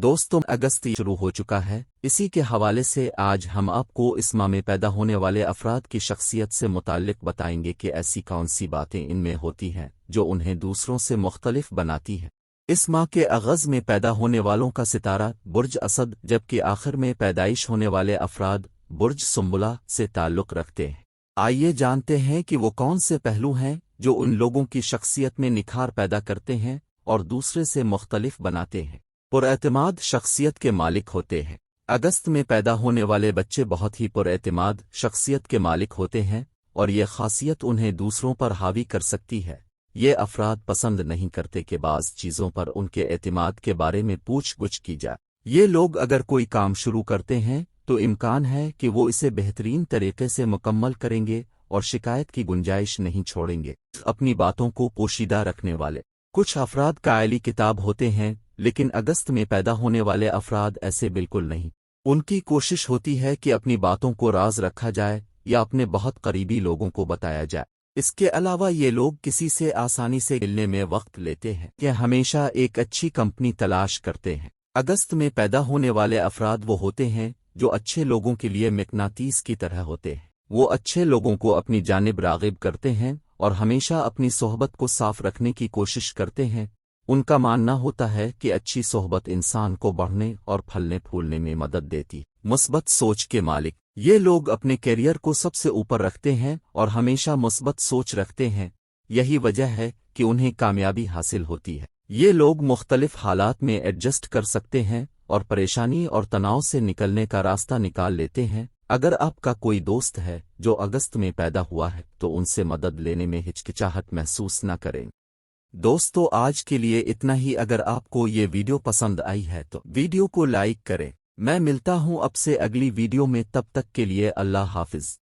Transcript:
دوستوں، اگست شروع ہو چکا ہے۔ اسی کے حوالے سے آج ہم آپ کو اس ماہ میں پیدا ہونے والے افراد کی شخصیت سے متعلق بتائیں گے کہ ایسی کون سی باتیں ان میں ہوتی ہیں جو انہیں دوسروں سے مختلف بناتی ہیں۔ اس ماہ کے آغاز میں پیدا ہونے والوں کا ستارہ برج اسد، جبکہ آخر میں پیدائش ہونے والے افراد برج سنبلہ سے تعلق رکھتے ہیں۔ آئیے جانتے ہیں کہ وہ کون سے پہلو ہیں جو ان لوگوں کی شخصیت میں نکھار پیدا کرتے ہیں اور دوسرے سے مختلف بناتے ہیں۔ پراعتماد شخصیت کے مالک ہوتے ہیں۔ اگست میں پیدا ہونے والے بچے بہت ہی پراعتماد شخصیت کے مالک ہوتے ہیں اور یہ خاصیت انہیں دوسروں پر حاوی کر سکتی ہے۔ یہ افراد پسند نہیں کرتے کہ بعض چیزوں پر ان کے اعتماد کے بارے میں پوچھ گچھ کی جائے۔ یہ لوگ اگر کوئی کام شروع کرتے ہیں تو امکان ہے کہ وہ اسے بہترین طریقے سے مکمل کریں گے اور شکایت کی گنجائش نہیں چھوڑیں گے۔ اپنی باتوں کو پوشیدہ رکھنے والے کچھ افراد قائلی کتاب ہوتے ہیں، لیکن اگست میں پیدا ہونے والے افراد ایسے بالکل نہیں۔ ان کی کوشش ہوتی ہے کہ اپنی باتوں کو راز رکھا جائے یا اپنے بہت قریبی لوگوں کو بتایا جائے۔ اس کے علاوہ یہ لوگ کسی سے آسانی سے ملنے میں وقت لیتے ہیں کہ ہمیشہ ایک اچھی کمپنی تلاش کرتے ہیں۔ اگست میں پیدا ہونے والے افراد وہ ہوتے ہیں جو اچھے لوگوں کے لیے مقناطیس کی طرح ہوتے ہیں۔ وہ اچھے لوگوں کو اپنی جانب راغب کرتے ہیں اور ہمیشہ اپنی صحبت کو صاف رکھنے کی کوشش کرتے ہیں۔ ان کا ماننا ہوتا ہے کہ اچھی صحبت انسان کو بڑھنے اور پھلنے پھولنے میں مدد دیتی۔ مثبت سوچ کے مالک یہ لوگ اپنے کیریئر کو سب سے اوپر رکھتے ہیں اور ہمیشہ مثبت سوچ رکھتے ہیں۔ یہی وجہ ہے کہ انہیں کامیابی حاصل ہوتی ہے۔ یہ لوگ مختلف حالات میں ایڈجسٹ کر سکتے ہیں اور پریشانی اور تناؤ سے نکلنے کا راستہ نکال لیتے ہیں۔ اگر آپ کا کوئی دوست ہے جو اگست میں پیدا ہوا ہے تو ان سے مدد لینے میں ہچکچاہٹ محسوس نہ کریں۔ دوستو، آج کے لیے اتنا ہی۔ اگر آپ کو یہ ویڈیو پسند آئی ہے تو ویڈیو کو لائک کریں۔ میں ملتا ہوں اب سے اگلی ویڈیو میں، تب تک کے لیے اللہ حافظ۔